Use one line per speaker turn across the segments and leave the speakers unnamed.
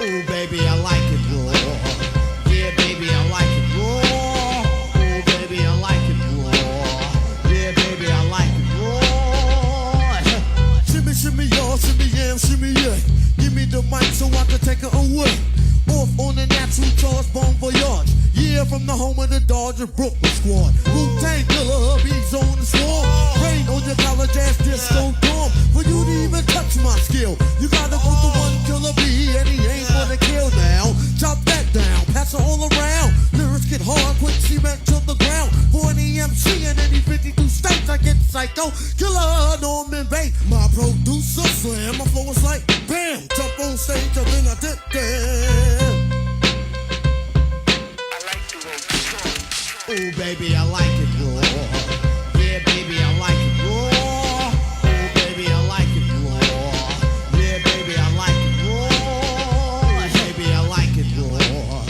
Ooh, baby, I like it raw. Yeah, baby, I like it raw. Ooh, baby, I like it raw. Yeah, baby, I like it raw. Shimmy, shimmy, y'all, shimmy, yam, shimmy, yeah. Give me the mic so I can take it away. Off on the natural charge, bon voyage. Yeah, from the home of the Dodger Brooklyn squad. Wu-Tang Killer, bees on the swarm. Rain on your college ass disco dorm. For you to even touch my skill, you gotta go to one killer bee, and he ain't gonna kill now. Chop that down, pass it all around. Lyrics get hard, quick cement to the ground. For any MC in any 52 states, I get psycho. Killer Norman Bates, my producer slam. My flow is like bam, jump on stage, and then I did that. Ooh, baby, I like it raw. Yeah, baby, I like it raw. Ooh, baby, I like it raw. Yeah, baby, I like it raw. Baby, I like it raw.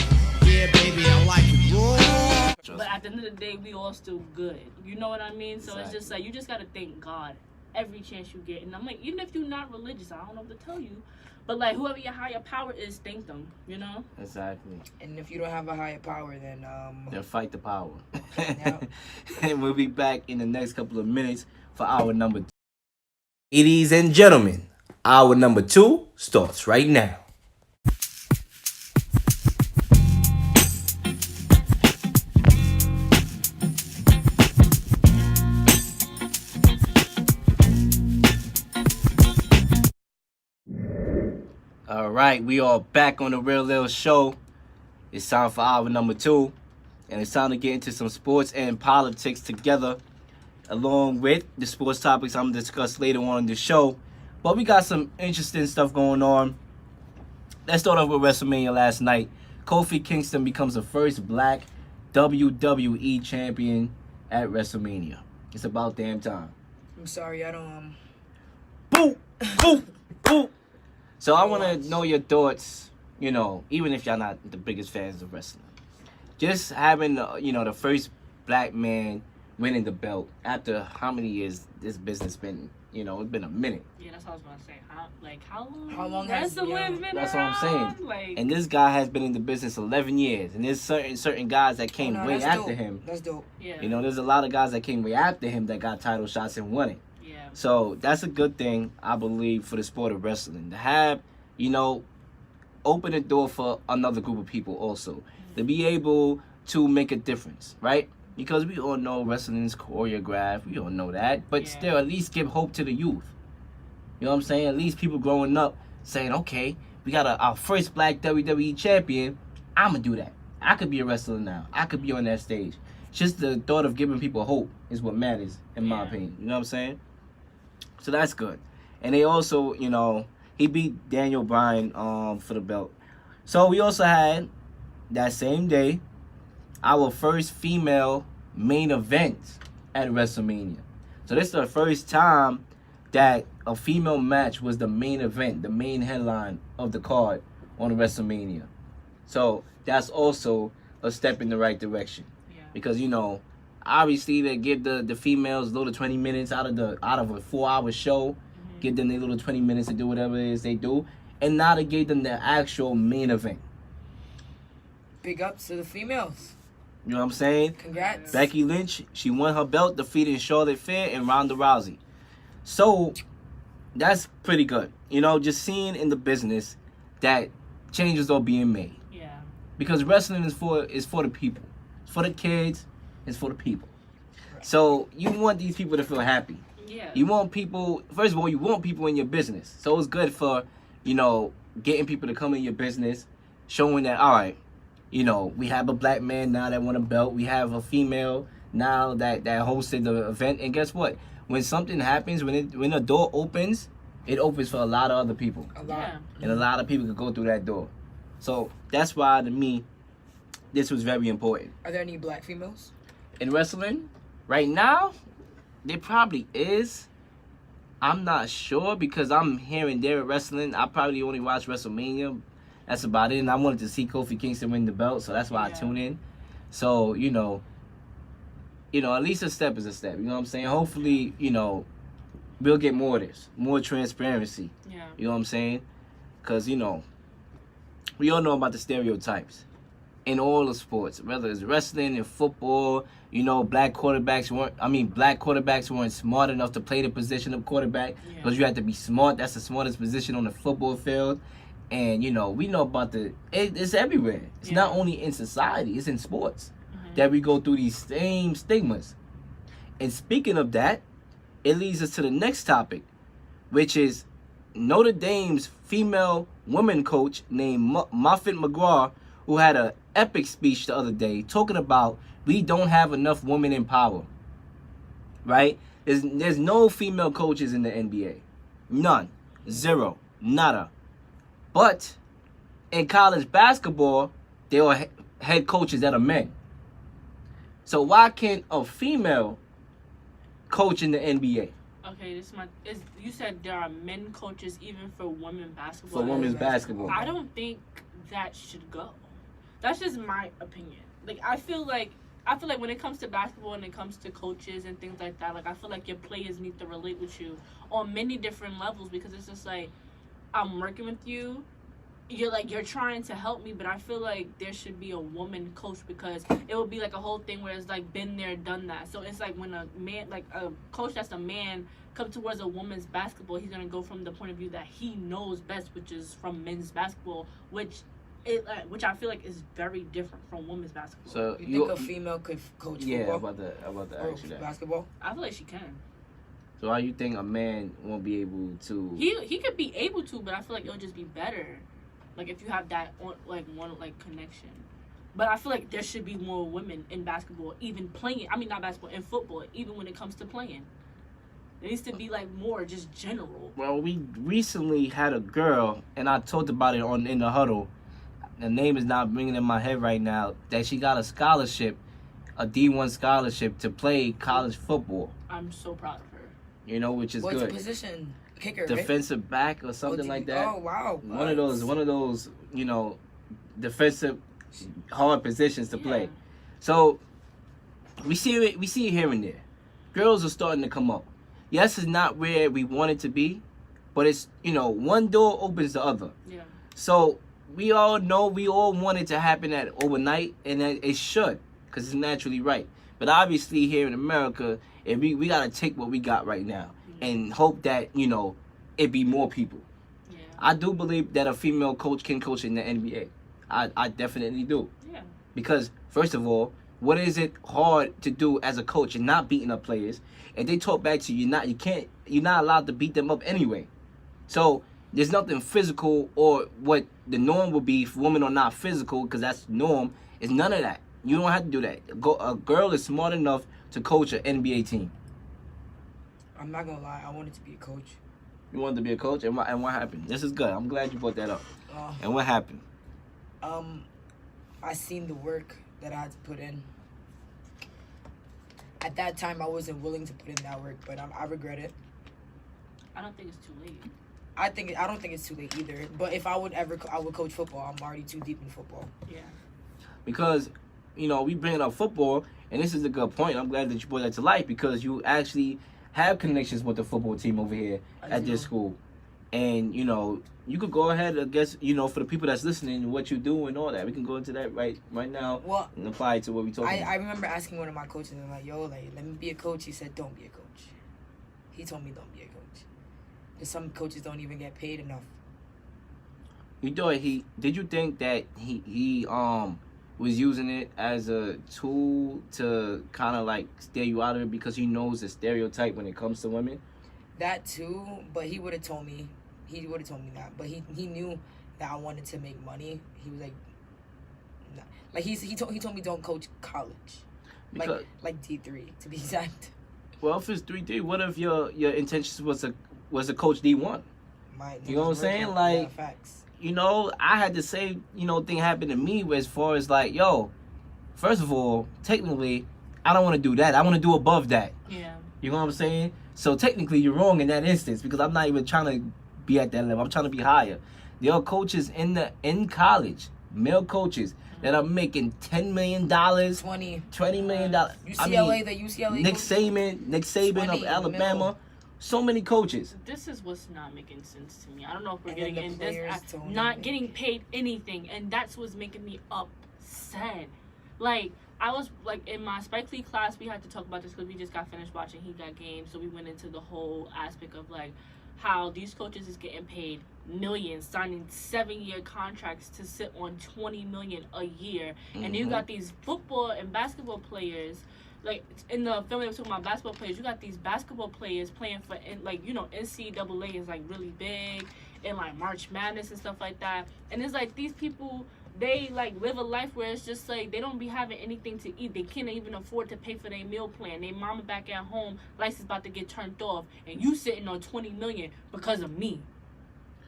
Yeah, baby, I like it raw.
But at the end of the day, we all still good. You know what I mean? So It's just like, you just gotta thank God every chance you get. And I'm like, even if you're not religious, I don't know what to tell you. But like, whoever your higher power is, thank them, you know?
Exactly.
And if you don't have a higher power, then
fight the power.
Yep.
And we'll be back in the next couple of minutes for hour number 2. Ladies and gentlemen, hour number 2 starts right now. All right, we are back on the Real Leel Show. It's time for hour number 2, and it's time to get into some sports and politics together, along with the sports topics I'm going to discuss later on in the show. But we got some interesting stuff going on. Let's start off with WrestleMania last night. Kofi Kingston becomes the first black WWE champion at WrestleMania. It's about damn time.
I'm sorry, I don't
Boom! Boom! Boom! So I want to know your thoughts, you know, even if y'all not the biggest fans of wrestling. Just having, the first black man winning the belt after how many years this business been, it's been a minute.
Yeah, that's what I was about to say.
How long has
wrestling's been
That's
around?
what I'm saying.
Like,
And this guy has been in the business 11 years. And there's certain guys that came way
that's
after
dope.
him.
That's dope.
yeah.
There's a lot of guys that came way after him that got title shots and won it.
Yeah.
So that's a good thing, I believe, for the sport of wrestling. To have, open the door for another group of people also. To be able to make a difference, right? Because we all know wrestling is choreographed. We all know that. But still, at least give hope to the youth. You know what I'm saying? At least people growing up saying, okay, we got our first black WWE champion. I'm going to do that. I could be a wrestler now. I could be on that stage. Just the thought of giving people hope is what matters, in my opinion. You know what I'm saying? So that's good. And they also, he beat Daniel Bryan for the belt. So we also had, that same day, our first female main event at WrestleMania. So this is the first time that a female match was the main event, the main headline of the card on WrestleMania. So that's also a step in the right direction.
Yeah.
Because, obviously they give the females a little 20 minutes out of a 4-hour show. Give them their little 20 minutes to do whatever it is they do. And now they gave them the actual main event.
Big ups to the females.
You know what I'm saying?
Congrats.
Becky Lynch, she won her belt, defeating Charlotte Flair and Ronda Rousey. So, that's pretty good. Just seeing in the business that changes are being made.
Yeah.
Because wrestling is for the people. It's for the kids. It's for the people. So, you want these people to feel happy.
Yeah.
You want people, first of all, you want people in your business. So it's good for, getting people to come in your business, showing that, all right, we have a black man now that won a belt. We have a female now that hosted the event. And guess what? When something happens, when a door opens, it opens for a lot of other people.
A lot.
Yeah.
And a lot of people could go through that door. So that's why, to me, this was very important.
Are there any black females?
In wrestling, right now, there probably is. I'm not sure because I'm here and there at wrestling. I probably only watch WrestleMania. That's about it. And I wanted to see Kofi Kingston win the belt, so that's why I tune in. So, at least a step is a step. You know what I'm saying? Hopefully, we'll get more of this. More transparency.
Yeah.
You know what I'm saying? Because, we all know about the stereotypes in all the sports, whether it's wrestling and football. You know, black quarterbacks weren't smart enough to play the position of quarterback because you had to be smart. That's the smartest position on the football field. And, you know, we know about it's everywhere. It's not only in society, it's in sports that we go through these same stigmas. And speaking of that, it leads us to the next topic, which is Notre Dame's female women coach named Muffet McGraw, who had an epic speech the other day talking about we don't have enough women in power, right? There's no female coaches in the NBA. None. Zero. Nada. But in college basketball, there are head coaches that are men. So why can't a female coach in the NBA?
Okay, you said there are men coaches even for women basketball.
For women's basketball.
I don't think that should go. That's just my opinion. Like I feel like when it comes to basketball and it comes to coaches and things like that, like I feel like your players need to relate with you on many different levels, because it's just like I'm working with you. You're trying to help me, but I feel like there should be a woman coach, because it would be like a whole thing where it's like been there, done that. So it's like when a man, like a coach that's a man, comes towards a woman's basketball, he's gonna go from the point of view that he knows best, which is from men's basketball, which I feel like is very different from women's basketball.
So you think a female could coach football?
Yeah, about to ask you that.
Basketball?
I feel like she can.
So how you think a man won't be able to?
He could be able to, but I feel like it'll just be better, like if you have that connection. But I feel like there should be more women in basketball, even playing. I mean, not basketball, in football, even when it comes to playing. It needs to be like more just general.
Well, we recently had a girl, and I talked about it in the huddle. The name is not ringing in my head right now. That she got a scholarship, a D1 scholarship to play college football.
I'm so proud of her.
You know, which is
What's
good.
What's the position? Kicker,
Defensive back or something like that.
Oh wow!
One of those, you know, defensive hard positions to play. So we see it here and there. Girls are starting to come up. Yes, it's not where we want it to be, but it's, you know, one door opens the other.
Yeah.
So we all know, we all want it to happen overnight, and it should, because it's naturally right. But obviously here in America, we got to take what we got right now and hope that, you know, it be more people.
Yeah.
I do believe that a female coach can coach in the NBA. I definitely do.
Yeah.
Because, first of all, what is it hard to do as a coach and not beating up players? If they talk back to you, you're not allowed to beat them up anyway. So there's nothing physical, or what the norm would be if women are not physical, because that's the norm. It's none of that. You don't have to do that. A girl is smart enough to coach an NBA team.
I'm not gonna lie, I wanted to be a coach.
You wanted to be a coach, and what happened? This is good. I'm glad you brought that up. And what happened?
I seen the work that I had to put in. At that time, I wasn't willing to put in that work, but I regret it.
I don't think it's too late.
I don't think it's too late either. But if I would coach football. I'm already too deep in football.
Yeah.
Because, you know, we bring up football, and this is a good point. I'm glad that you brought that to light, because you actually have connections with the football team over here at this school. And, you know, you could go ahead, I guess, you know, for the people that's listening, what you do and all that. We can go into that right now and apply it to what we're talking about.
I remember asking one of my coaches, and I'm like, yo, like, let me be a coach. He said, don't be a coach. He told me don't be a coach. Because some coaches don't even get paid enough.
Did you think that he was using it as a tool to kind of like steer you out of it because he knows the stereotype when it comes to women?
That too, but he would have told me. He would have told me that, but he knew that I wanted to make money. He was like, nah. Like he told me don't coach college, like D3 to be exact.
Well, if it's 3D, what if your intentions was a coach D1? You know what I'm saying? Like,
facts.
You know, I had the same, you know, thing happen to me as far as like, yo, first of all, technically, I don't want to do that. I want to do above that.
Yeah.
You know what I'm saying? So technically, you're wrong in that instance, because I'm not even trying to be at that level. I'm trying to be higher. There are coaches in college, male coaches, that are making $10 million, $20 million.
UCLA, the UCLA.
Nick Saban of Alabama. So many coaches.
This is what's not making sense to me. I don't know if we're
And then
getting
the
in
players
this,
don't
not
even-
getting paid anything, and that's what's making me upset. Like, I was, like, in my Spike Lee class, we had to talk about this because we just got finished watching He Got Game, so we went into the whole aspect of, like, how these coaches is getting paid millions, signing 7-year contracts to sit on $20 million a year, and you got these football and basketball players. Like, in the film they were talking about basketball players, you got these basketball players playing for, like, you know, NCAA is, like, really big, and, like, March Madness and stuff like that. And it's, like, these people, they, like, live a life where it's just, like, they don't be having anything to eat. They can't even afford to pay for their meal plan. Their mama back at home, lights is about to get turned off, and you sitting on $20 million because of me.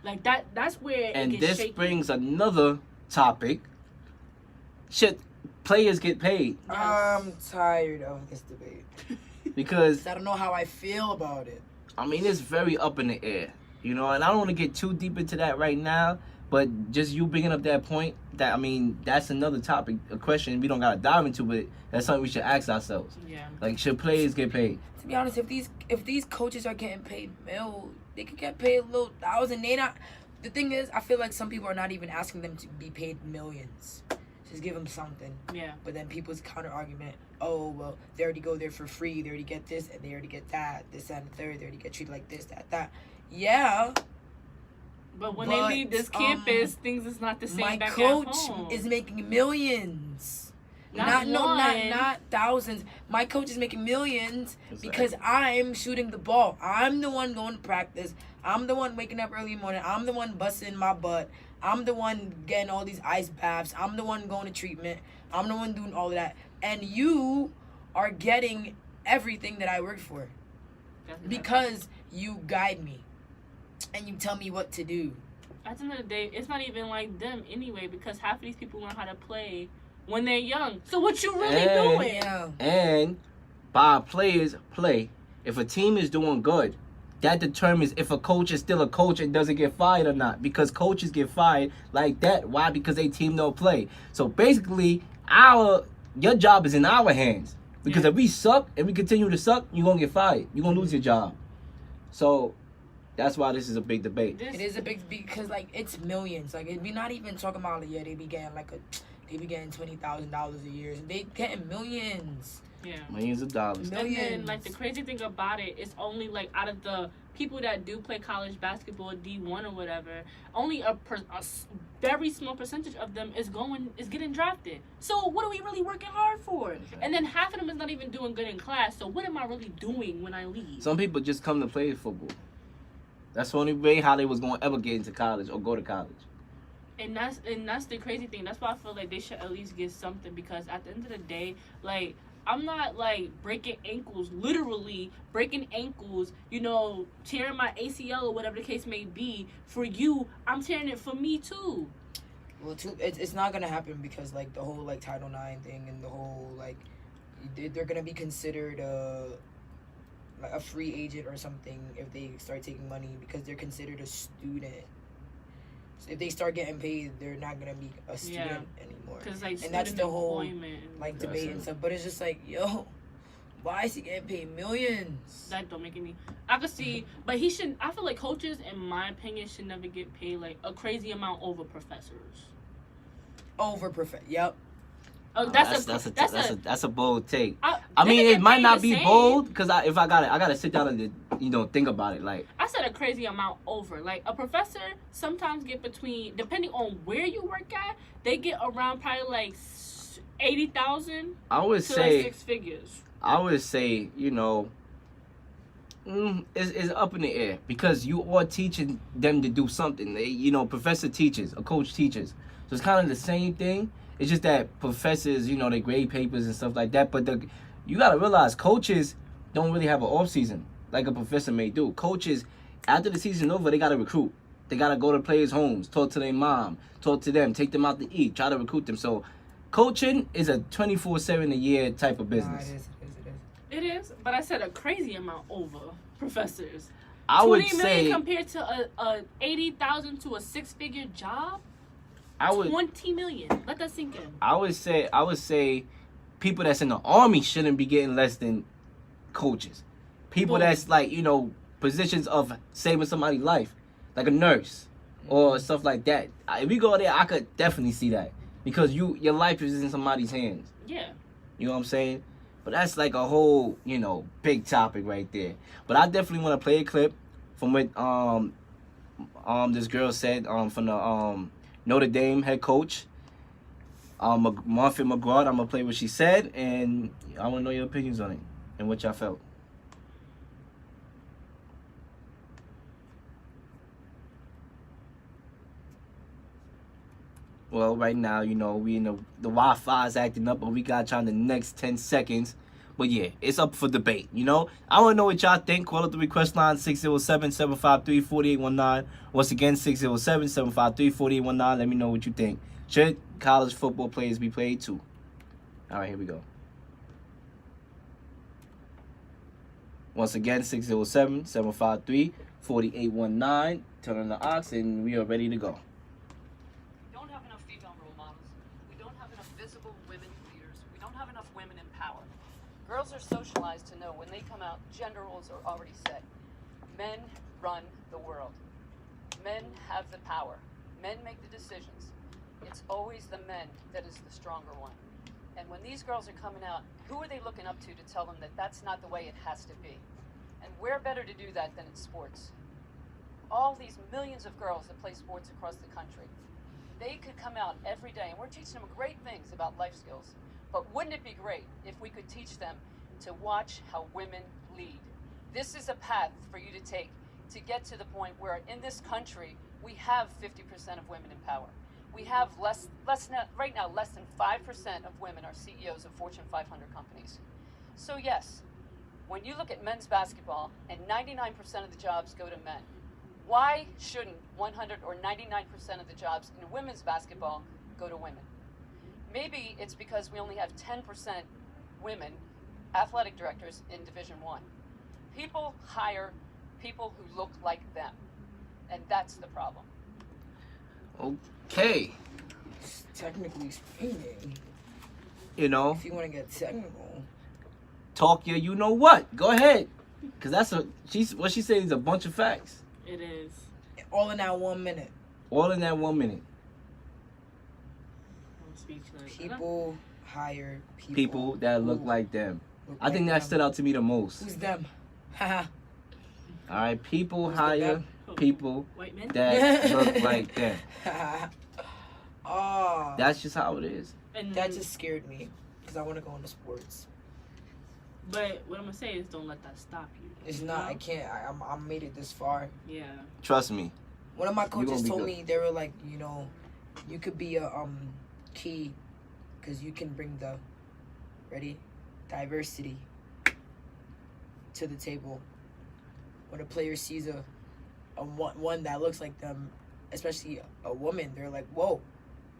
Like, that's where it
And
gets
this
shaky.
brings another topic. Should players get paid?
I'm tired of this debate.
Because,
I don't know how I feel about it.
I mean, it's very up in the air. You know, and I don't want to get too deep into that right now. But just you bringing up that point, that, I mean, that's another topic, a question we don't got to dive into, but that's something we should ask ourselves.
Yeah.
Like, should players get paid?
To be honest, if these coaches are getting paid they could get paid a little thousand. They not. The thing is, I feel like some people are not even asking them to be paid millions. Just give them something.
Yeah.
But then people's counter argument, oh well, they already go there for free. They already get this and they already get that. This and the third. They already get treated like this, that. Yeah.
But when they leave this campus, things is not the same
My
back
coach
at home.
is making millions.
Not
Not thousands. My coach is making millions because I'm shooting the ball. I'm the one going to practice. I'm the one waking up early in the morning. I'm the one busting my butt. I'm the one getting all these ice baths. I'm the one going to treatment. I'm the one doing all of that. And you are getting everything that I worked for because you guide me and you tell me what to do.
At the end of the day, it's not even like them anyway, because half of these people learn how to play when they're young. So what you really doing?
Yeah.
And by players play, if a team is doing good, that determines if a coach is still a coach and doesn't get fired or not. Because coaches get fired like that. Why? Because they team don't play. So basically, your job is in our hands. Because if we suck and we continue to suck, you're going to get fired. You're going to lose your job. So that's why this is a big debate.
It is a big, because like it's millions. Like we not even talking about like, yeah, they be getting $20,000 a year. They getting millions.
Yeah.
Millions of dollars.
And then, like, the crazy thing about it is only, like, out of the people that do play college basketball, D1 or whatever, only a very small percentage of them is getting drafted. So what are we really working hard for? And then half of them is not even doing good in class. So what am I really doing when I leave?
Some people just come to play football. That's the only way how they was going to ever get into college or go to college.
And that's the crazy thing. That's why I feel like they should at least get something, because at the end of the day, like, I'm not, like, breaking ankles, literally breaking ankles, you know, tearing my ACL or whatever the case may be. For you, I'm tearing it for me, too.
Well, it's not going to happen because, like, the whole, like, Title IX thing and the whole, like, they're going to be considered like a free agent or something if they start taking money because they're considered a student. So if they start getting paid, they're not going to be a student anymore.
Like,
and that's the whole, like,
That's
debate
it.
and stuff. But it's just like, yo, why is he getting paid millions?
That don't make any. I could see, but he shouldn't. I feel like coaches, in my opinion, should never get paid like a crazy amount over professors.
Yep.
Oh,
That's a bold take.
I
I mean, it might not
the
be
same.
bold because I gotta sit down and think about it. Like,
I said a crazy amount over. Like, a professor sometimes get between, depending on where you work at, they get around probably like 80,000
I would
to
say,
like 6 figures.
I would say, you know, it's up in the air because you are teaching them to do something. They, you know, professor teaches, a coach teaches. So it's kind of the same thing. It's just that professors, you know, they grade papers and stuff like that. But you got to realize coaches don't really have an off season like a professor may do. Coaches, after the season over, they got to recruit. They got to go to players' homes, talk to their mom, talk to them, take them out to eat, try to recruit them. So coaching is a 24/7 a year type of business.
Nah,
It is, but I said a crazy amount over professors.
I would
20 million
say
compared to a 80,000 to a 6-figure job.
I would
20 million. Let that sink in.
I would say people that's in the army shouldn't be getting less than coaches. People
Boom.
that's like, you know, positions of saving somebody's life, like a nurse or stuff like that. If we go there, I could definitely see that because your life is in somebody's hands.
Yeah.
You know what I'm saying? But that's like a whole, big topic right there. But I definitely want to play a clip from what this girl said from the Notre Dame head coach, Muffet McGraw. I'm gonna play what she said, and I want to know your opinions on it and what y'all felt. Well, right now, we in the Wi-Fi is acting up, but we got y'all in the next 10 seconds. But yeah, it's up for debate, I want to know what y'all think. Call up the request line, 607-753-4819. Once again, 607-753-4819. Let me know what you think. Should college football players be paid too? All right, here we go. Once again, 607-753-4819. Turn on the aux, and we are ready to go.
Girls are socialized to know when they come out, gender roles are already set. Men run the world. Men have the power. Men make the decisions. It's always the men that is the stronger one. And when these girls are coming out, who are they looking up to tell them that that's not the way it has to be? And where better to do that than in sports? All these millions of girls that play sports across the country, they could come out every day, and we're teaching them great things about life skills. But wouldn't it be great if we could teach them to watch how women lead? This is a path for you to take to get to the point where in this country, we have 50% of women in power. We have right now, less than 5% of women are CEOs of Fortune 500 companies. So yes, when you look at men's basketball and 99% of the jobs go to men, why shouldn't 100 or 99% of the jobs in women's basketball go to women? Maybe it's because we only have 10% women athletic directors in Division I. People hire people who look like them, and that's the problem.
Okay.
Technically speaking,
If
you want to get technical,
talk your you know what. Go ahead, cause what she said is a bunch of facts.
It is.
all in that 1 minute.
All in that 1 minute.
I'm speechless.
People hire
People that look like them. I think that stood out to me the most.
Who's them? Haha.
All right, people
Who's
hire
them?
people
White men?
that look like them.
Oh,
That's just how it is.
And
that just scared me because I want to go into sports.
But what I'm gonna say is, don't let that stop you.
It's not. I can't. I made it this far.
Yeah.
Trust me.
One of my coaches
be
told
good.
me, they were like, you could be a key because you can bring the diversity to the table. When a player sees a one that looks like them, especially a woman, they're like, whoa,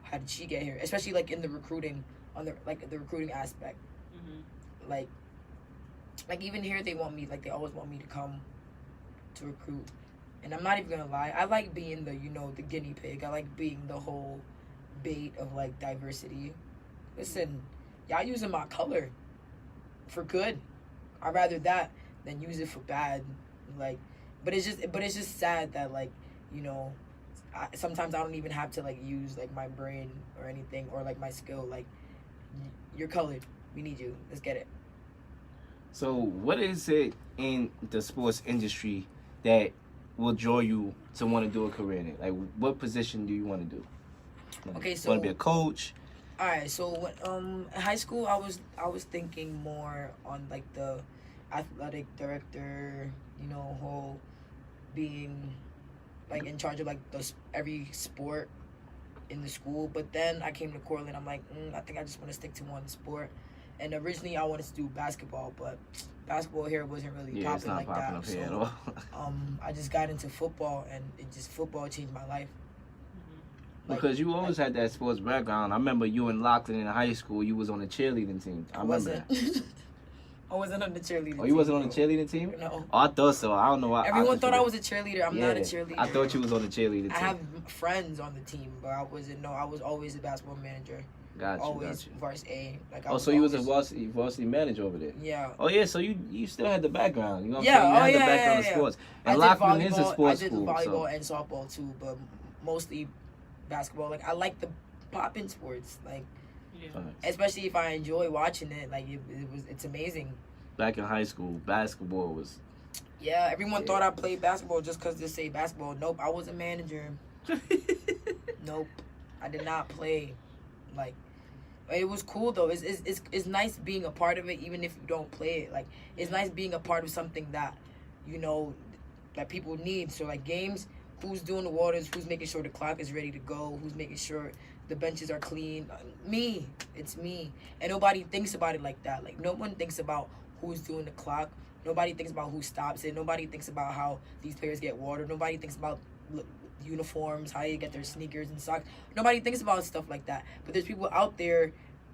how did she get here? Especially like in the recruiting, on the recruiting aspect.
Mm-hmm.
Like even here they want me, like they always want me to come to recruit. And I'm not even gonna lie, I like being the guinea pig. I like being the whole bait of like diversity. Listen, y'all using my color for good. I'd rather that than use it for bad. Like, but it's just sad that sometimes I don't even have to like use like my brain or anything or like my skill. Like, you're colored. We need you. Let's get it.
So, what is it in the sports industry that will draw you to want to do a career in it? Like, what position do you want to do? Like,
Okay, so
want to be a coach?
All right, so when, in high school, I was thinking more on like the athletic director, whole being like in charge of like every sport in the school. But then I came to Cortland. I'm like, I think I just want to stick to one sport. And originally I wanted to do basketball, but basketball here wasn't really
Yeah, it's
popping
not
like
popping
that.
up here at
So
all.
I just got into football, and football changed my life. Like,
Because you always had that sports background. I remember you in Lockton in high school. You was on the cheerleading team. I remember that.
I wasn't on the cheerleading team.
Oh, you wasn't on the
bro.
cheerleading team?
No.
Oh, I thought so. I don't know why.
Everyone thought I was a cheerleader. I'm not a cheerleader.
I thought you was on the cheerleading team.
I have friends on the team, but I wasn't. No, I was always a basketball manager.
Got you.
always varsity A. Like I
Oh,
was
so you was a
always-
varsity manager over there.
Yeah.
Oh yeah, so you still had the background. You know what
Yeah,
I'm saying? You
oh,
had the
yeah,
background
yeah,
in sports.
I
And
did
Lockman is a
volleyball.
sports
I did
school.
volleyball
So.
and softball too, but mostly basketball. Like I like the popping sports, like
Yeah.
especially if I enjoy watching it. Like it's amazing.
Back in high school, basketball was.
Yeah, everyone
Yeah.
thought I played basketball just because they say basketball. Nope, I was a manager. Nope, I did not play. Like, it was cool though. It's nice being a part of it, even if you don't play it. Like, it's nice being a part of something that, you know, that people need. So like games, who's doing the waters, who's making sure the clock is ready to go, who's making sure the benches are clean. Me, it's me, and nobody thinks about it like that. Like no one thinks about who's doing the clock. Nobody thinks about who stops it. Nobody thinks about how these players get water. Nobody thinks about uniforms, how you get their sneakers and socks. Nobody thinks about stuff like that. But there's people out there,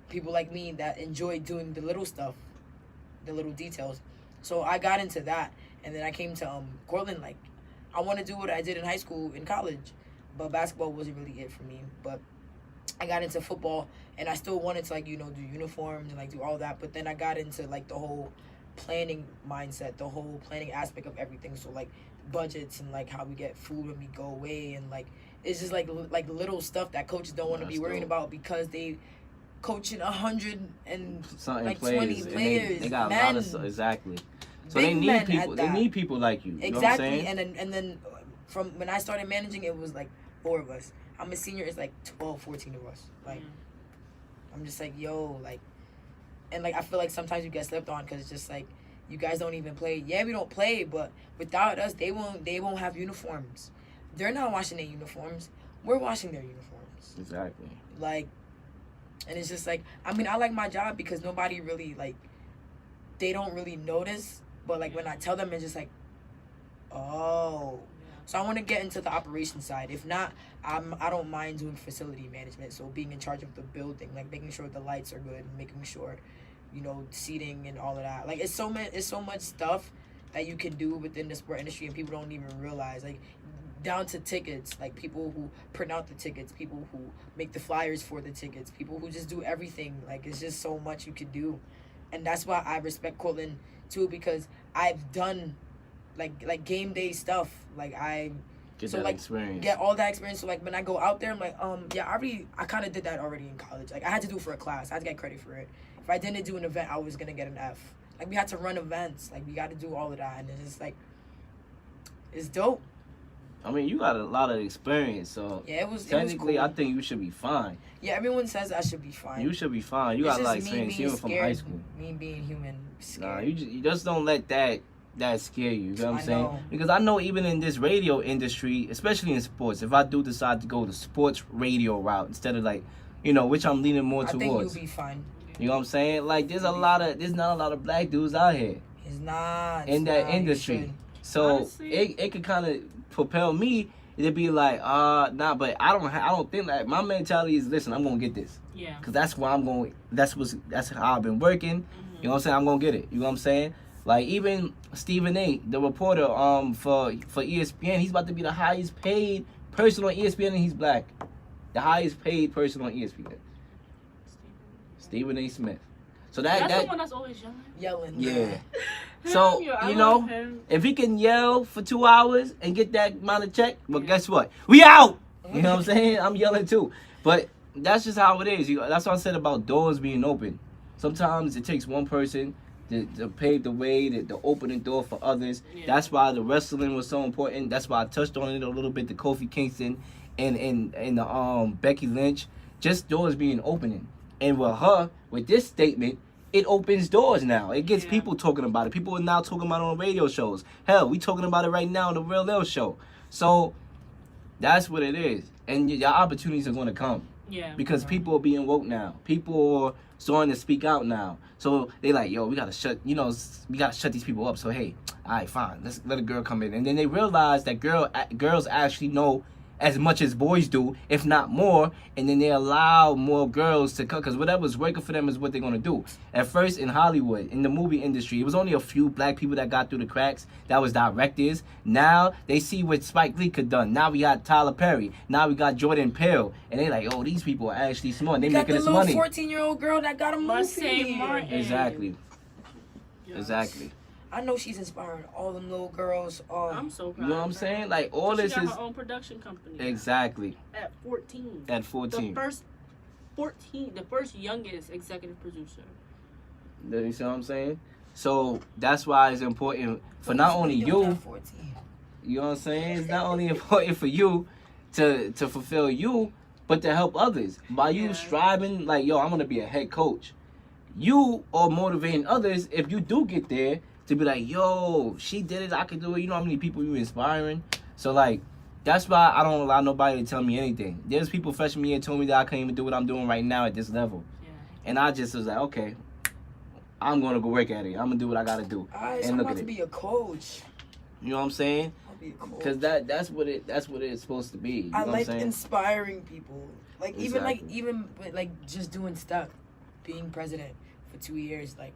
people like me, that enjoy doing the little stuff, the little details. So I got into that, and then I came to Cortland. Like, I want to do what I did in high school, in college, but basketball wasn't really it for me. But I got into football, and I still wanted to, like, you know, do uniforms and like do all that. But then I got into like the whole planning mindset, the whole planning aspect of everything. So like budgets and like how we get food when we go away, and like it's just like little stuff that coaches don't want to be worrying about because they coaching 100 and
Something
like
players,
20
and
players.
they got
men,
a lot of stuff. Exactly. So
big
they need
men
people.
at
They
that.
need people like you. You know what I'm
Exactly.
saying?
And then from when I started managing, it was like 4 of us. I'm a senior. It's like 12, 14 of us. Like I'm just like, yo, like, and like I feel like sometimes you get slept on because it's just like you guys don't even play. Yeah, we don't play, but without us, they won't have uniforms. They're not washing their uniforms. We're washing their uniforms.
Exactly.
Like, and it's just like, I mean, I like my job because nobody really like, they don't really notice. But like when I tell them, it's just like, oh. So I want to get into the operation side. If not, I don't mind doing facility management. So being in charge of the building, like making sure the lights are good, making sure, you know, seating and all of that. Like it's so much stuff that you can do within the sport industry, and people don't even realize. Like down to tickets, like people who print out the tickets, people who make the flyers for the tickets, people who just do everything. Like it's just so much you could do, and that's why I respect Cortland too, because I've done like game day stuff. Like I
Get
so
that
like
experience.
get all that experience. So like when I go out there, I'm like, yeah, I kind of did that already in college. Like I had to do it for a class. I had to get credit for it. If I didn't do an event, I was gonna get an F. Like we had to run events. Like we got to do all of that, and it's just like, it's dope.
I mean, you got a lot of experience, so
Yeah, it was
technically,
cool.
I think you should be fine.
Yeah, everyone says I should be fine.
You should be fine. You
It's
got a lot of
just me
experience
being
even from high
scared,
school.
Me being human, scared.
Nah, you just don't let that scare you. You know what I'm
I
saying?
know.
Because I know even in this radio industry, especially in sports, if I do decide to go the sports radio route instead of like, you know, which I'm leaning more
I think
towards.
you'll be fine.
You know what I'm saying? Like there's not a lot of black dudes out here
It's not
in that
you
industry.
should.
So
Honestly.
it could kind of propel me to be like, nah, but I don't think that my mentality is, listen, I'm gonna get this.
Yeah.
Cause that's why I'm going. That's how I've been working. You know what I'm saying? I'm gonna get it. You know what I'm saying? Like even Stephen A, the reporter, for ESPN, he's about to be the highest paid person on ESPN, and he's black. The highest paid person on ESPN, Stephen A. Smith. So
That's the one that's always yelling.
Yelling.
yeah. So
I
you
love
know,
him.
if he can yell for 2 hours and get that amount of check, well, guess what? We out. You know what I'm saying? I'm yelling too, but that's just how it is. That's what I said about doors being open. Sometimes it takes one person to pave the way, to open the door for others.
Yeah.
That's why the wrestling was so important. That's why I touched on it a little bit. The Kofi Kingston and the Becky Lynch, just doors being opening. And with this statement, it opens doors now. It gets people talking about it. People are now talking about it on radio shows. Hell, we talking about it right now on the Real Leel show. So that's what it is. And your opportunities are going to come.
Yeah.
Because people are being woke now. People are starting to speak out now. So they like, yo, we gotta shut these people up. So hey, all right, fine, let's let a girl come in. And then they realize that girls actually know as much as boys do, if not more, and then they allow more girls to come, because whatever's working for them is what they're going to do. At first, in Hollywood, in the movie industry, it was only a few black people that got through the cracks that was directors. Now, they see what Spike Lee could done. Now we got Tyler Perry. Now we got Jordan Peele. And they like, oh, these people are actually smart. They making us money.
Got the little 14-year-old girl that got a movie.
Exactly.
Yes.
Exactly.
I know she's inspiring all them little girls.
I'm so proud.
You know what I'm saying? Like, all this
she got
is...
her own production company.
Exactly.
At 14.
At 14.
The first youngest executive producer.
You see what I'm saying? So, that's why it's important for not only you... You know what I'm saying? It's not only important for you to fulfill you, but to help others. By you striving, like, yo, I'm going to be a head coach. You are motivating others if you do get there to be like, yo, she did it, I can do it. You know how many people you inspiring? So, like, that's why I don't allow nobody to tell me anything. There's people freshman year told me that I can't even do what I'm doing right now at this level. Yeah. And I just was like, okay, I'm going to go work at it. I'm going to do what I got to do.
And look at it. I'm about to be a coach.
You know what I'm saying? Because that's what it's supposed to be. You
I
know
like
what I'm saying?
inspiring people. Like,
Exactly.
even just doing stuff. Being president for 2 years, like,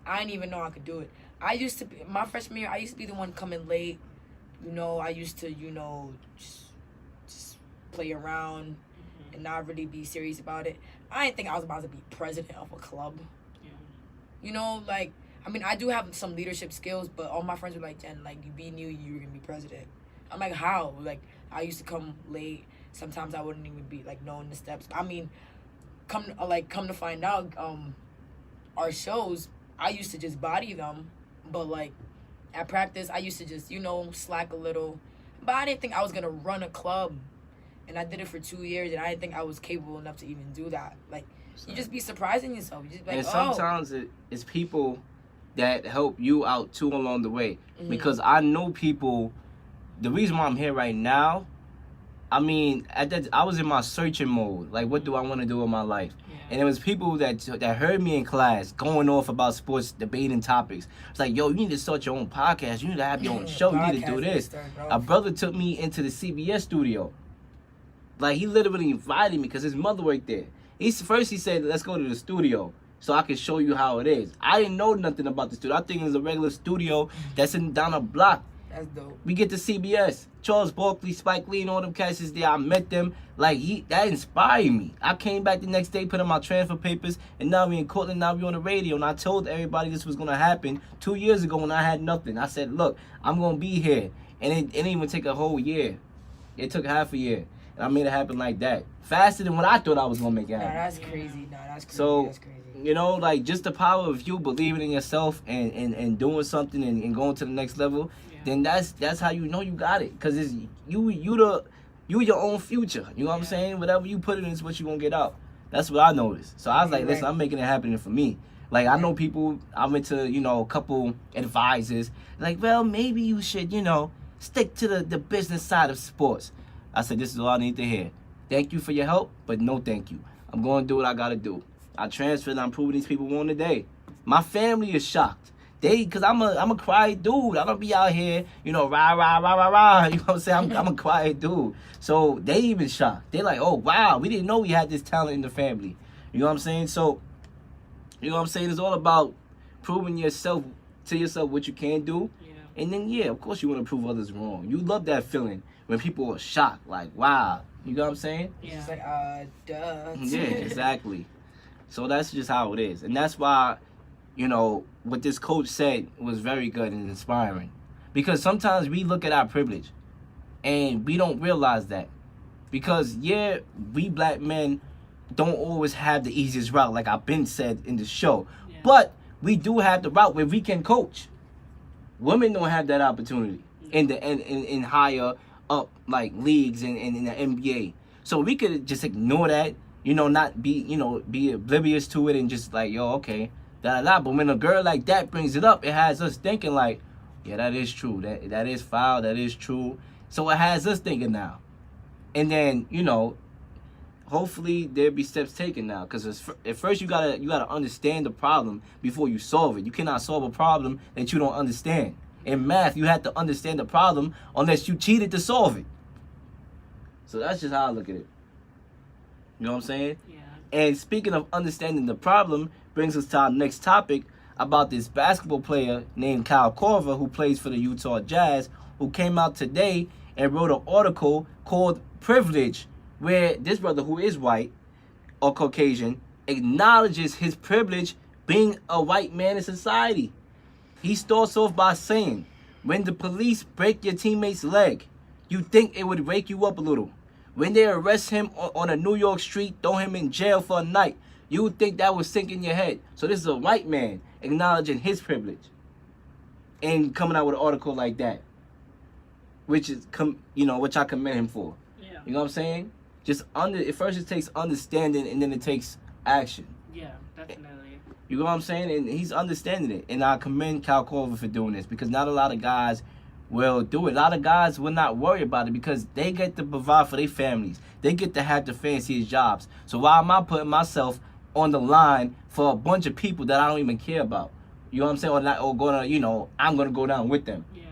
I didn't even know I could do it. I used to be, my freshman year, I used to be the one coming late. You know, I used to, just play around and not really be serious about it. I didn't think I was about to be president of a club. Yeah. You know, like, I mean, I do have some leadership skills, but all my friends were like, Jen, like, you be new, you were going to be president. I'm like, how? Like, I used to come late. Sometimes I wouldn't even be, like, knowing the steps. I mean, come to find out, our shows, I used to just body them, but, like, at practice, I used to just, slack a little. But I didn't think I was going to run a club. And I did it for 2 years, and I didn't think I was capable enough to even do that. Like, you just be surprising yourself. You just be like,
and sometimes it's people that help you out, too, along the way. Mm-hmm. Because I know people, the reason why I'm here right now, I mean, I was in my searching mode. Like, what do I want to do in my life? Yeah. And it was people that heard me in class going off about sports, debating topics. It's like, yo, you need to start your own podcast. You need to have your own show. You need to do this. A brother took me into the CBS studio. Like, he literally invited me because his mother worked there. First he said, let's go to the studio so I can show you how it is. I didn't know nothing about the studio. I think it was a regular studio that's down a block.
That's dope.
We get to CBS. Charles Barkley, Spike Lee, and all them cats is there. I met them. Like, that inspired me. I came back the next day, put in my transfer papers, and now we in Cortland, now we on the radio. And I told everybody this was going to happen 2 years ago when I had nothing. I said, look, I'm going to be here. And it didn't even take a whole year. It took half a year. And I made it happen like that. Faster than what I thought I was going to make it happen.
Nah, that's crazy.
So,
that's crazy.
Like, just the power of you believing in yourself and doing something and going to the next level, then that's how you know you got it. Because it's you your own future. You know what I'm saying? Whatever you put in is what you're going to get out. That's what I noticed. So I was like, listen, I'm making it happen for me. Like, I know people, I went to, a couple advisors. Like, well, maybe you should, stick to the business side of sports. I said, this is all I need to hear. Thank you for your help, but no thank you. I'm going to do what I got to do. I transferred and I'm proving these people wrong today. My family is shocked. Because I'm a quiet dude. I don't be out here, rah, rah, rah, rah, rah. You know what I'm saying? I'm a quiet dude. So they even shocked. They like, oh, wow, we didn't know we had this talent in the family. You know what I'm saying? So, you know what I'm saying? It's all about proving to yourself what you can do. Yeah. And then, of course you want to prove others wrong. You love that feeling when people are shocked. Like, wow. You know what I'm saying?
Yeah. It's like, duh.
Yeah, exactly. So that's just how it is. And that's why, what this coach said was very good and inspiring. Because sometimes we look at our privilege and we don't realize that. Because, we black men don't always have the easiest route, like I've been said in the show. Yeah. But we do have the route where we can coach. Women don't have that opportunity in higher up, like, leagues and in the NBA. So we could just ignore that, not be oblivious to it and just like, yo, okay. But when a girl like that brings it up, it has us thinking like, yeah, that is true. That is foul. That is true. So it has us thinking now. And then, hopefully there'll be steps taken now. Because at first you gotta understand the problem before you solve it. You cannot solve a problem that you don't understand. In math, you have to understand the problem unless you cheated to solve it. So that's just how I look at it. You know what I'm saying?
Yeah.
And speaking of understanding the problem, brings us to our next topic about this basketball player named Kyle Korver, who plays for the Utah Jazz, who came out today and wrote an article called Privilege, where this brother, who is white or Caucasian, acknowledges his privilege being a white man in society. He starts off by saying, when the police break your teammate's leg, you think it would wake you up a little. When they arrest him on a New York street, throw him in jail for a night, you would think that would sink in your head. So this is a white man acknowledging his privilege and coming out with an article like that, which is, which I commend him for.
Yeah.
You know what I'm saying? It first takes understanding and then it takes action.
Yeah, definitely.
You know what I'm saying? And he's understanding it. And I commend Kyle Korver for doing this, because not a lot of guys will do it. A lot of guys will not worry about it because they get to provide for their families. They get to have the fanciest jobs. So why am I putting myself on the line for a bunch of people that I don't even care about? You know what I'm saying? I'm going to go down with them.
Yeah.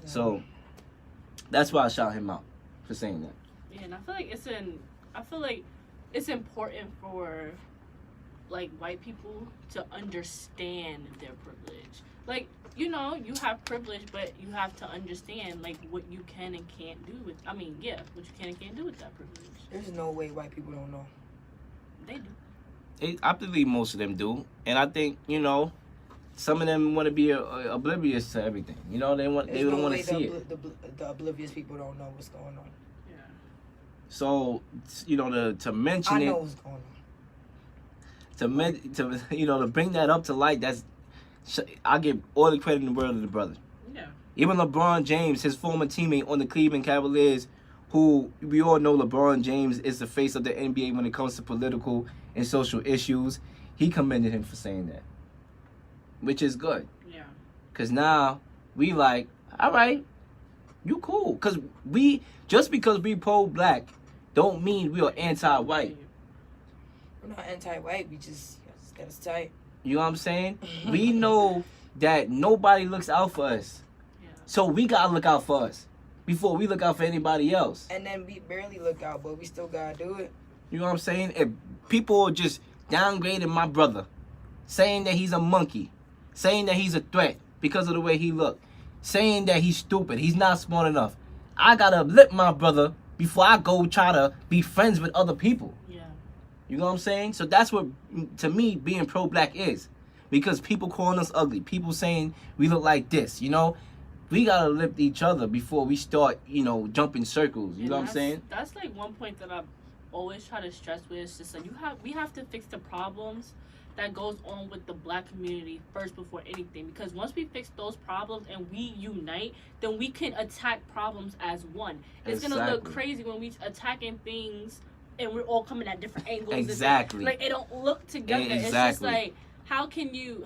So that's why I shout him out for saying that.
Yeah, and I feel like it's important for like white people to understand their privilege. Like, you have privilege, but you have to understand like what you can and can't do with. What you can and can't do with that privilege.
There's no way white people don't know.
They do.
I believe most of them do, and I think some of them want to be oblivious to everything. They don't want to see it.
The oblivious people don't know what's going on.
Yeah.
So to mention
I
it.
know what's going on.
To bring that up to light, I give all the credit in the world to the brother.
Yeah.
Even LeBron James, his former teammate on the Cleveland Cavaliers, who we all know LeBron James is the face of the NBA when it comes to political and social issues, he commended him for saying that, which is good.
Yeah.
Because now we like, all right, you cool. Because because we pro-black don't mean we are anti-white.
We're not anti-white. We just got us tight.
You know what I'm saying? We know that nobody looks out for us.
Yeah.
So we gotta look out for us before we look out for anybody else.
And then we barely look out, but we still gotta do it.
You know what I'm saying? If people are just downgrading my brother, saying that he's a monkey, saying that he's a threat because of the way he look, saying that he's stupid, he's not smart enough, I gotta uplift my brother before I go try to be friends with other people. You know what I'm saying? So that's what, to me, being pro-black is. Because people calling us ugly. People saying we look like this, We got to lift each other before we start, jumping circles. You know what I'm saying?
That's like one point that I always try to stress with. It's just like we have to fix the problems that goes on with the black community first before anything. Because once we fix those problems and we unite, then we can attack problems as one. It's going to look crazy when we attacking things and we're all coming at different angles.
Exactly.
Like it don't look together.
Exactly.
It's just like how can you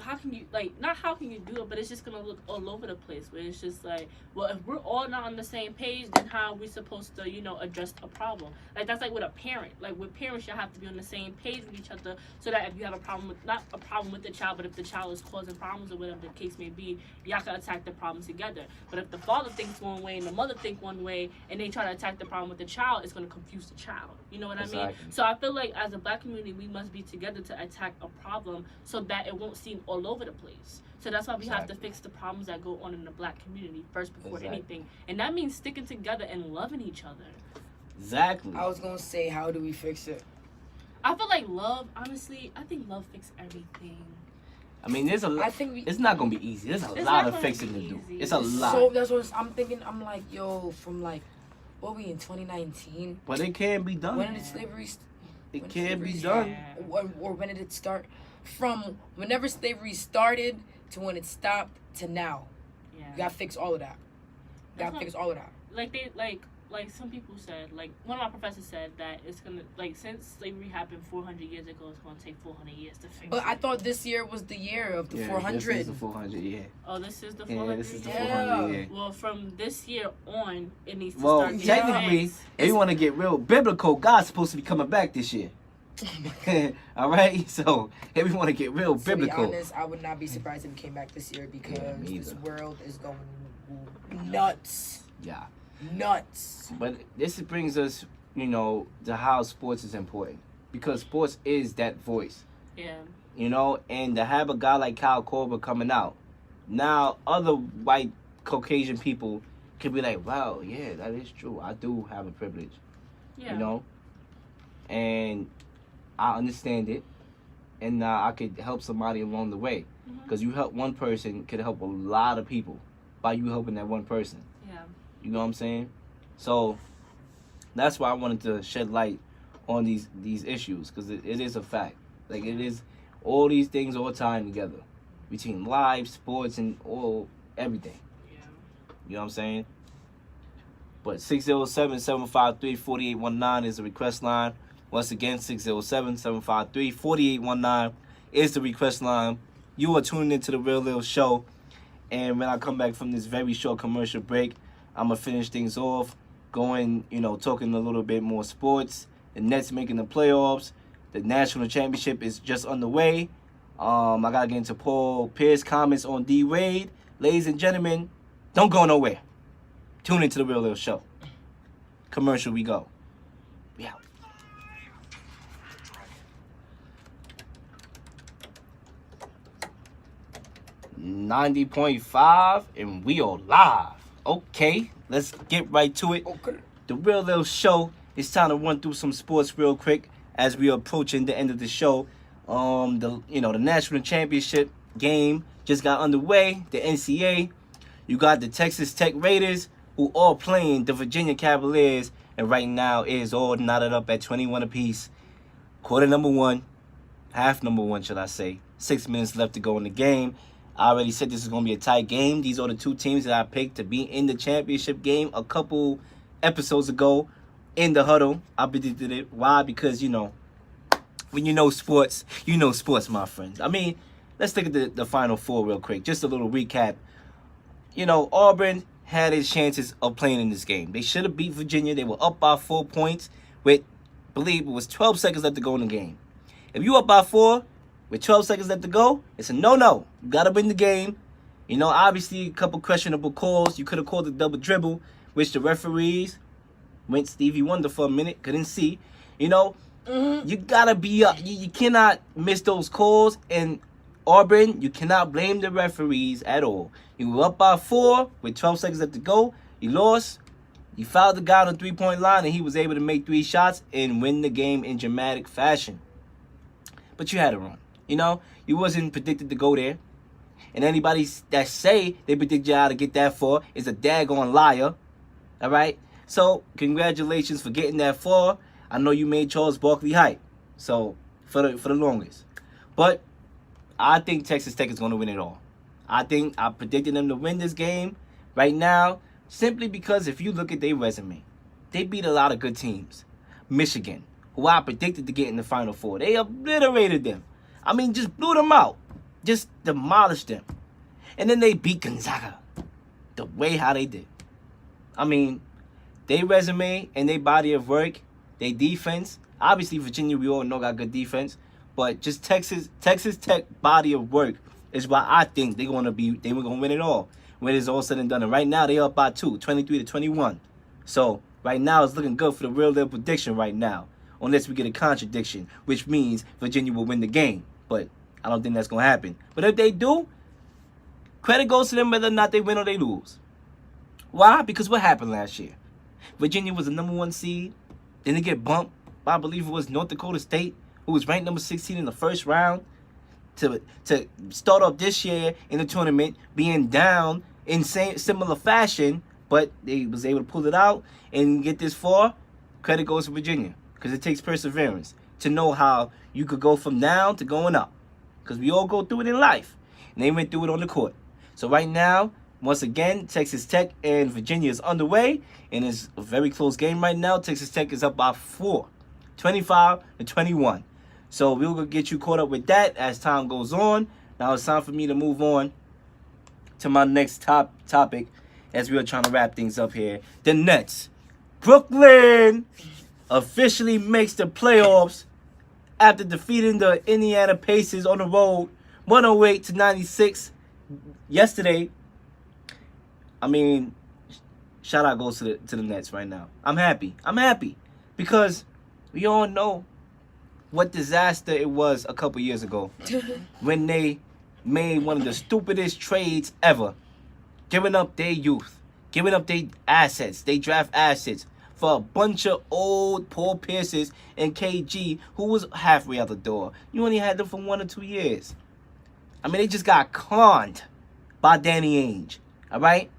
like not how can you do it, but it's just gonna look all over the place. Where it's just like, well, if we're all not on the same page, then how are we supposed to address a problem? Like that's like with a parent. Like with parents, you have to be on the same page with each other, so that if you have a problem with not a problem with the child, but if the child is causing problems or whatever the case may be, y'all can attack the problem together. But if the father thinks one way and the mother think one way, and they try to attack the problem with the child, it's gonna confuse the child. You know what I mean? So I feel like as a black community, we must be together to attack a problem so that it won't seem all over the place. So that's why we have to fix the problems that go on in the black community first before anything. And that means sticking together and loving each other.
Exactly.
I was going to say, how do we fix it?
I feel like love, honestly, I think love fixes everything.
I mean, it's not going to be easy. There's a lot of fixing to do. It's a lot.
So that's what I'm thinking. I'm like, from like, what were we in 2019?
But it can be done.
When did slavery
It can be done.
Or when did it start? From whenever slavery started to when it stopped to now.
Yeah.
You gotta fix all of that. Fix all of that.
Like some people said, like one of my professors said that it's gonna, like, since slavery happened 400 years ago, it's gonna take 400 years to fix
But
it.
I thought this year was the year of the 400.
This is the 400, yeah.
Oh, this is the 400?
Yeah, this is the 400, yeah.
Well, from this year on, it needs to
Well,
start getting
technically,
fixed.
if you want to get real biblical, God's supposed to be coming back this year. All right? So, if we want to get real biblical.
To be honest, I would not be surprised if it came back this year because
me
this
either.
world is going nuts.
Yeah.
Nuts.
But this brings us you know, to how sports is important. Because sports is that voice.
Yeah.
You know, and to have a guy like Kyle Korver coming out, now other white Caucasian people can be like, wow, yeah, that is true. I do have a privilege.
Yeah.
You know? And I understand it. And I could help somebody along the way. Because you help one person could help a lot of people by you helping that one person.
Yeah.
You know what I'm saying? So that's why I wanted to shed light on these issues, because it is a fact. Like, it is all these things all tying together between live, sports, and all everything.
Yeah.
You know what I'm saying? But 607-753-4819 is the request line. Once again, 607-753-4819 is the request line. You are tuning into the Real Leel Show. And when I come back from this very short commercial break, I'm going to finish things off, going, you know, talking a little bit more sports. The Nets making the playoffs. The national championship is just underway. I got to get into Paul Pierce's comments on Dwade. Ladies and gentlemen, don't go nowhere. Tune into the Real Leel Show. Commercial we go. We out. .5 and we are live. Okay, let's get right to it.
Okay.
The Real Leel Show. It's time to run through some sports real quick as we are approaching the end of the show. The national championship game just got underway. The NCAA. You got the Texas Tech Raiders, who are playing the Virginia Cavaliers, and right now it is all knotted up at 21 apiece. Quarter number one, half number one, should I say? 6 minutes left to go in the game. I already said this is going to be a tight game. These are the two teams that I picked to be in the championship game a couple episodes ago in the huddle. I predicted it. Why? Because, when you know sports, my friends. I mean, let's look at the Final Four real quick. Just a little recap. Auburn had its chances of playing in this game. They should have beat Virginia. They were up by 4 points with, I believe it was 12 seconds left to go in the game. If you up by 4 with 12 seconds left to go, it's a no-no. You got to win the game. Obviously, a couple questionable calls. You could have called a double dribble, which the referees went Stevie Wonder for a minute, couldn't see. You got to be up. You cannot miss those calls. And Auburn, you cannot blame the referees at all. You were up by 4 with 12 seconds left to go. You lost. You fouled the guy on the three-point line, and he was able to make 3 shots and win the game in dramatic fashion. But you had to run. You wasn't predicted to go there. And anybody that say they predict you how to get that far is a daggone liar. All right? So, congratulations for getting that far. I know you made Charles Barkley hype. So, for the longest. But I think Texas Tech is going to win it all. I predicted them to win this game right now simply because if you look at their resume, they beat a lot of good teams. Michigan, who I predicted to get in the Final Four, they obliterated them. I mean, just blew them out. Just demolished them. And then they beat Gonzaga. The way how they did. I mean, their resume and their body of work, their defense. Obviously, Virginia, we all know, got good defense. But just Texas Tech body of work is why I think they were going to win it all when it's all said and done. And right now, they're up by 2, 23-21. So, right now, it's looking good for the Real Leel prediction right now. Unless we get a contradiction, which means Virginia will win the game. But I don't think that's going to happen. But if they do, credit goes to them whether or not they win or they lose. Why? Because what happened last year? Virginia was the number 1 seed. Then they get bumped by, I believe it was North Dakota State, who was ranked number 16 in the first round, to start off this year in the tournament being down in similar fashion, but they was able to pull it out and get this far. Credit goes to Virginia. Because it takes perseverance to know how you could go from down to going up. Because we all go through it in life. And they went through it on the court. So right now, once again, Texas Tech and Virginia is underway. And it's a very close game right now. Texas Tech is up by 4, 25-21. So we'll get you caught up with that as time goes on. Now it's time for me to move on to my next topic as we are trying to wrap things up here. The Nets. Brooklyn officially makes the playoffs after defeating the Indiana Pacers on the road 108-96 yesterday. I mean, shout out goes to the Nets right now. I'm happy Because we all know what disaster it was a couple years ago when they made one of the stupidest trades ever, giving up their youth, giving up their assets, they draft assets for a bunch of old Paul Pierces and KG who was halfway out the door. You only had them for 1 or 2 years. I mean, they just got conned by Danny Ainge, all right?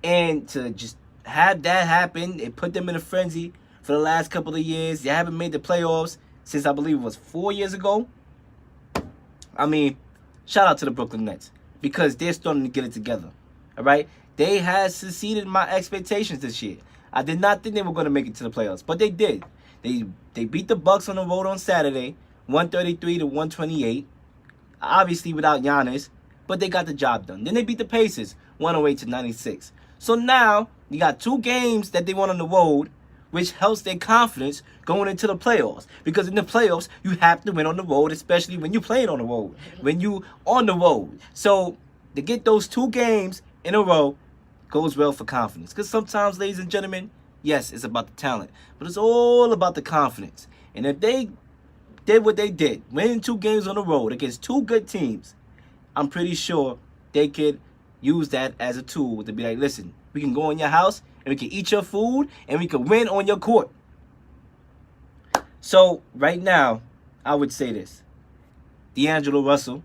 And to just have that happen, it put them in a frenzy for the last couple of years. They haven't made the playoffs since I believe it was 4 years ago. I mean, shout out to the Brooklyn Nets because they're starting to get it together, all right? They had succeeded my expectations this year. I did not think they were going to make it to the playoffs, but they did. They beat the Bucks on the road on Saturday, 133-128. Obviously without Giannis, but they got the job done. Then they beat the Pacers, 108-96. So now you got 2 games that they won on the road, which helps their confidence going into the playoffs. Because in the playoffs, you have to win on the road, especially when you're playing on the road, when you on the road. So to get those 2 games in a row goes well for confidence. Because sometimes, ladies and gentlemen, yes, it's about the talent, but it's all about the confidence. And if they did what they did, winning 2 games on the road against 2 good teams, I'm pretty sure they could use that as a tool to be like, listen, we can go in your house and we can eat your food and we can win on your court. So right now, I would say this. D'Angelo Russell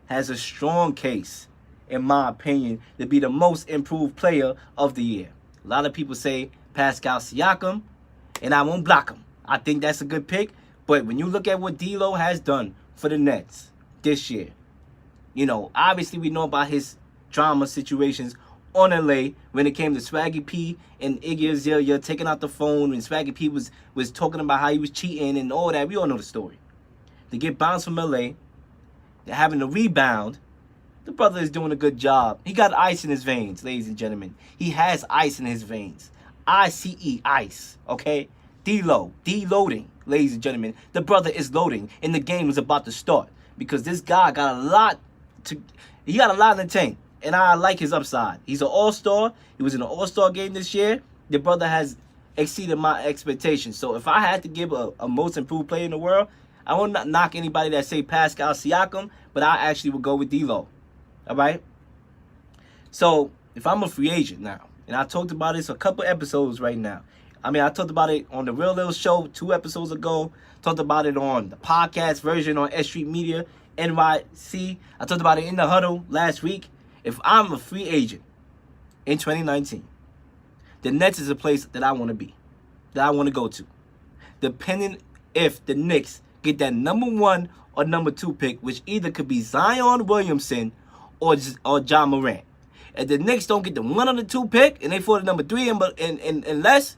has a strong case, in my opinion, to be the most improved player of the year. A lot of people say Pascal Siakam, and I won't block him. I think that's a good pick. But when you look at what D'Lo has done for the Nets this year, you know, obviously we know about his drama situations on LA when it came to Swaggy P and Iggy Azalea taking out the phone when Swaggy P was talking about how he was cheating and all that. We all know the story. To get bounced from LA, they're having a rebound. The brother is doing a good job. He got ice in his veins, ladies and gentlemen. He has ice in his veins. ICE, ice, okay? D-load, deloading, ladies and gentlemen. The brother is loading, and the game is about to start because this guy got a lot in the tank, and I like his upside. He's an all-star. He was in an all-star game this year. The brother has exceeded my expectations. So if I had to give a most improved player in the world, I won't not knock anybody that say Pascal Siakam, but I actually would go with D-Lo. All right? So if I'm a free agent now, and I talked about this a couple episodes right now. I mean, I talked about it on the Real Leel Show 2 episodes ago. Talked about it on the podcast version on S Street Media, NYC. I talked about it in the huddle last week. If I'm a free agent in 2019, the Nets is a place that I want to be, that I want to go to. Depending if the Knicks get that number 1 or number 2 pick, which either could be Zion Williamson or John Morant. If the Knicks don't get the 1 or the 2 pick and they for the number 3 and less,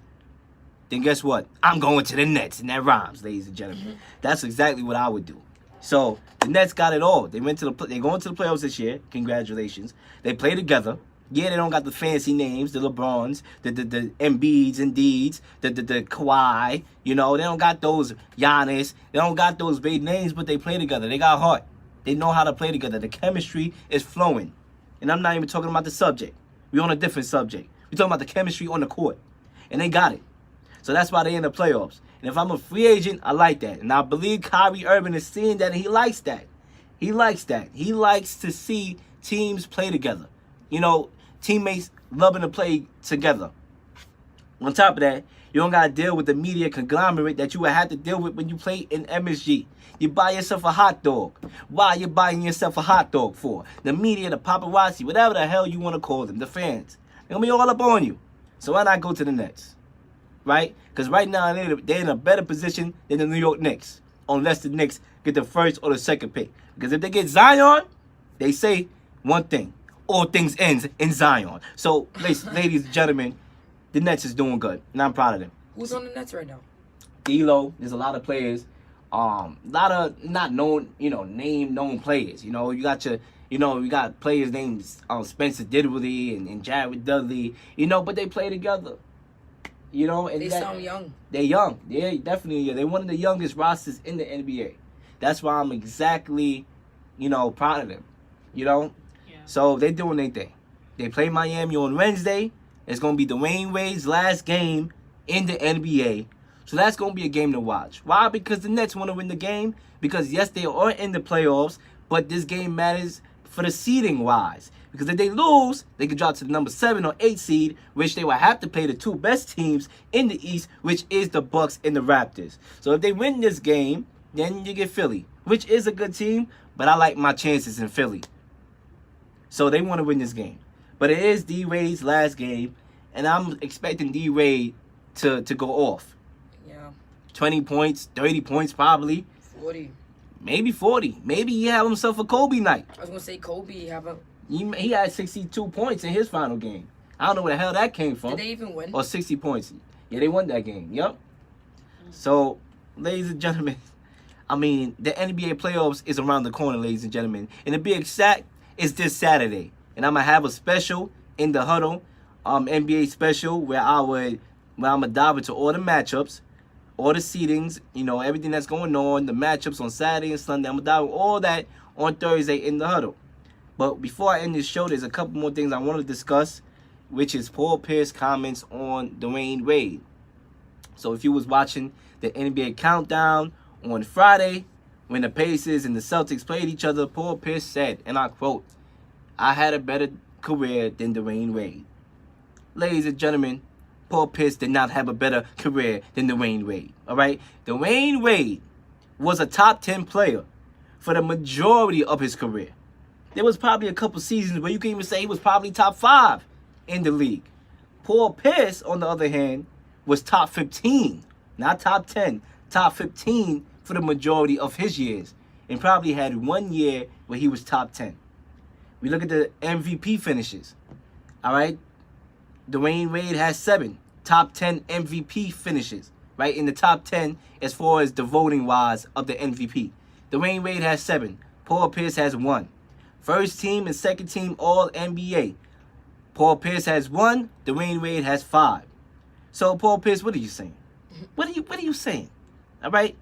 then guess what? I'm going to the Nets, and that rhymes, ladies and gentlemen. That's exactly what I would do. So the Nets got it all. They're going to the playoffs this year. Congratulations. They play together. Yeah, they don't got the fancy names, the LeBrons, the Embiids and Deeds, the Kawhi. You know, they don't got those Giannis. They don't got those big names, but they play together. They got heart. They know how to play together. The chemistry is flowing. And I'm not even talking about the subject. We're on a different subject. We're talking about the chemistry on the court. And they got it. So that's why they're in the playoffs. And if I'm a free agent, I like that. And I believe Kyrie Irving is seeing that, and he likes that. He likes that. He likes to see teams play together. You know, teammates loving to play together. On top of that, you don't got to deal with the media conglomerate that you would have to deal with when you play in MSG. You buy yourself a hot dog. Why are you buying yourself a hot dog for? The media, the paparazzi, whatever the hell you want to call them, the fans. They're going to be all up on you. So why not go to the Nets? Right? Because right now they're in a better position than the New York Knicks. Unless the Knicks get the 1st or the 2nd pick. Because if they get Zion, they say one thing. All things ends in Zion. So, ladies and gentlemen, the Nets is doing good. And I'm proud of them.
Who's on the Nets right now?
D'Lo, there's a lot of players. A lot of not known, name-known players. You know, you got players named Spencer Dinwiddie and Jared Dudley. But they play together. And
they sound young.
They're young. Yeah, definitely. Yeah, they're one of the youngest rosters in the NBA. That's why I'm exactly, proud of them. Yeah. So they're doing their thing. They play Miami on Wednesday. It's gonna be Dwayne Wade's last game in the NBA. So that's going to be a game to watch. Why? Because the Nets want to win the game. Because, yes, they are in the playoffs, but this game matters for the seeding-wise. Because if they lose, they could drop to the number 7 or 8 seed, which they will have to play the two best teams in the East, which is the Bucks and the Raptors. So if they win this game, then you get Philly, which is a good team, but I like my chances in Philly. So they want to win this game. But it is D-Wade's last game, and I'm expecting D-Wade to go off.
Yeah.
20 points, 30 points probably.
40.
Maybe 40. Maybe he have himself a Kobe night.
I was gonna say Kobe have a.
He had 62 points in his final game. I don't know where the hell that came from.
Did they even win?
Or 60 points. Yeah, they won that game. Yep. So, ladies and gentlemen, I mean, the NBA playoffs is around the corner, ladies and gentlemen. And to be exact, it's this Saturday. And I'm going to have a special in the huddle, NBA special, where I'm going to dive into all the matchups, all the seedings, you know, everything that's going on, the matchups on Saturday and Sunday. I'm going to dive into all that on Thursday in the huddle. But before I end this show, there's a couple more things I want to discuss, which is Paul Pierce's comments on Dwade Wade. So if you was watching the NBA Countdown on Friday, when the Pacers and the Celtics played each other, Paul Pierce said, and I quote, "I had a better career than Dwade Wade." Ladies and gentlemen, Paul Pierce did not have a better career than Dwade Wade. All right? Dwade Wade was a top 10 player for the majority of his career. There was probably a couple seasons where you can even say he was probably top 5 in the league. Paul Pierce, on the other hand, was top 15, not top 10, top 15 for the majority of his years, and probably had 1 year where he was top 10. We look at the MVP finishes. All right? Dwade Wade has 7 top 10 MVP finishes, right? In the top 10 as far as the voting wise of the MVP. Dwade Wade has 7. Paul Pierce has 1. First team and second team all NBA. Paul Pierce has 1. Dwade Wade has 5. So Paul Pierce, what are you saying? What are you saying? All right?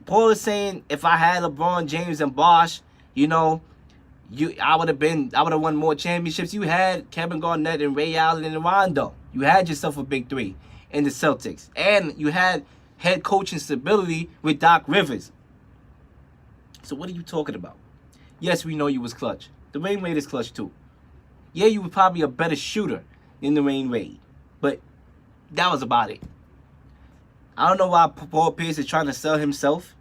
Paul is saying if I had LeBron James and Bosh, you know, I would have won more championships. You had Kevin Garnett and Ray Allen and Rondo. You had yourself a big 3 in the Celtics. And you had head coaching stability with Doc Rivers. So what are you talking about? Yes, we know you was clutch. Dwade Wade is clutch too. Yeah, you were probably a better shooter than Dwade Wade. But that was about it. I don't know why Paul Pierce is trying to sell himself.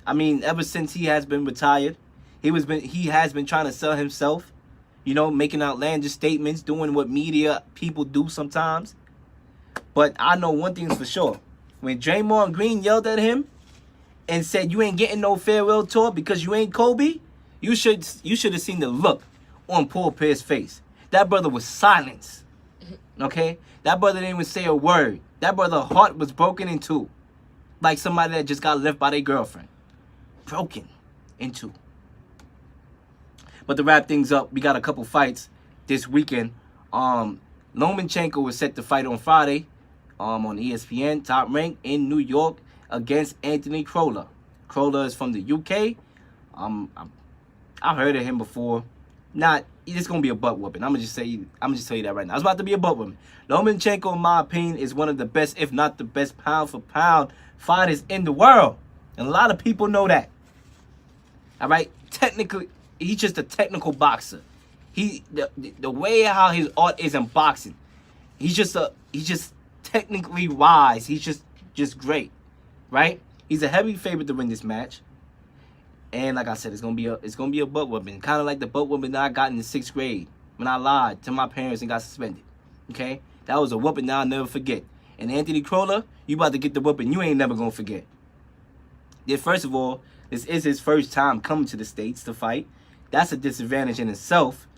I mean, ever since he has been retired, he has been trying to sell himself. You know, making outlandish statements, doing what media people do sometimes. But I know one thing's for sure. When Draymond Green yelled at him and said, "You ain't getting no farewell tour because you ain't Kobe," you should have seen the look on Paul Pierce's face. That brother was silenced. Okay? That brother didn't even say a word. That brother's heart was broken in two. Like somebody that just got left by their girlfriend. Broken in two. But to wrap things up, we got a couple fights this weekend. Lomachenko was set to fight on Friday on ESPN, Top Rank in New York against Anthony Krover. Krover is from the UK. I've heard of him before. It's gonna be a butt whooping. I'm gonna just tell you that right now. It's about to be a butt whooping. Lomachenko, in my opinion, is one of the best, if not the best, pound for pound fighters in the world, and a lot of people know that. All right, technically, he's just a technical boxer. The way how his art is in boxing, he's just technically wise. He's just great, right? He's a heavy favorite to win this match. And like I said, it's gonna be a butt whooping, kind of like the butt whooping that I got in the 6th grade when I lied to my parents and got suspended. Okay, that was a whooping that I'll never forget. And Anthony Krover, you about to get the whooping you ain't never gonna forget. Yeah, first of all, this is his first time coming to the States to fight. That's a disadvantage in itself.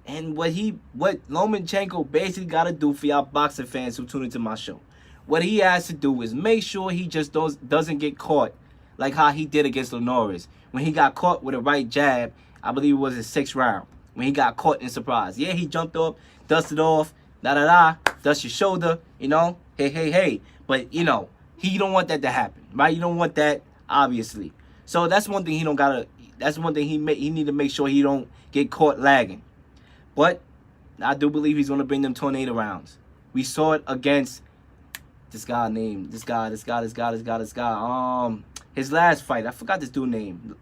And what Lomachenko basically got to do for y'all boxing fans who tune into my show, what he has to do is make sure he just doesn't get caught like how he did against Linares. When he got caught with a right jab, I believe it was his 6th round, when he got caught in surprise. Yeah, he jumped up, dusted off, dust your shoulder, you know, hey. But, you know, he don't want that to happen, right? You don't want that, obviously. So that's one thing he need to make sure he don't get caught lagging. But I do believe he's going to bring them tornado rounds. We saw it against This guy. His last fight, I forgot this dude's name.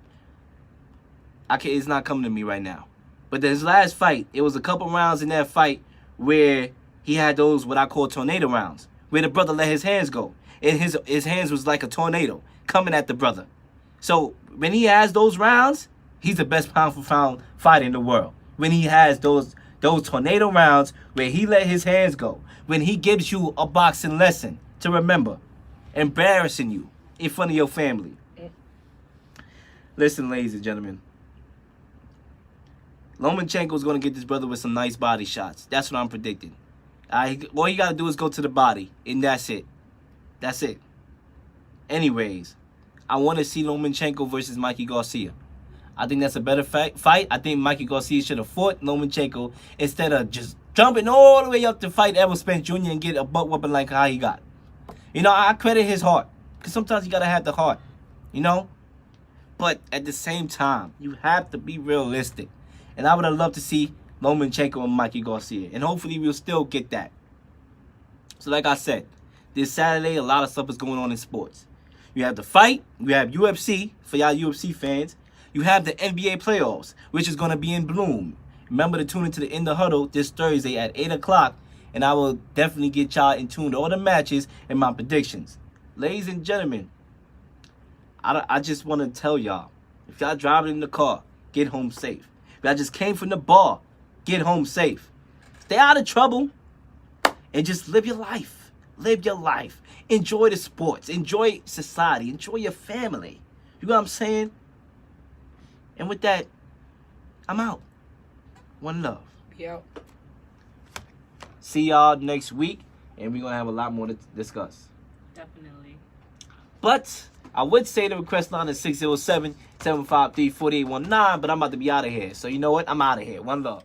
It's not coming to me right now. But his last fight, it was a couple rounds in that fight where he had those what I call tornado rounds, where the brother let his hands go, and his hands was like a tornado coming at the brother. So when he has those rounds, he's the best pound for pound fighter in the world. When he has those tornado rounds where he let his hands go, when he gives you a boxing lesson to remember, embarrassing you in front of your family. Listen, ladies and gentlemen, Lomachenko's going to get this brother with some nice body shots. That's what I'm predicting. All you got to do is go to the body, and that's it. That's it. Anyways, I want to see Lomachenko versus Mikey Garcia. I think that's a better fight. I think Mikey Garcia should have fought Lomachenko instead of just jumping all the way up to fight Errol Spence Jr. and get a butt whooping like how he got. You know, I credit his heart. Because sometimes you got to have the heart. You know? But at the same time, you have to be realistic. And I would have loved to see Lomachenko and Mikey Garcia. And hopefully we'll still get that. So like I said, this Saturday, a lot of stuff is going on in sports. You have the fight. You have UFC, for y'all UFC fans. You have the NBA playoffs, which is going to be in bloom. Remember to tune into the In the Huddle this Thursday at 8 o'clock. And I will definitely get y'all in tune to all the matches and my predictions. Ladies and gentlemen, I just want to tell y'all, if y'all driving in the car, get home safe. If y'all just came from the bar, get home safe. Stay out of trouble and just live your life. Live your life. Enjoy the sports. Enjoy society. Enjoy your family. You know what I'm saying? And with that, I'm out. One love.
Be out.
See y'all next week, and we're going to have a lot more to discuss.
Definitely.
But I would say the request line is 607-753-4819, but I'm about to be out of here. So you know what? I'm out of here. One love.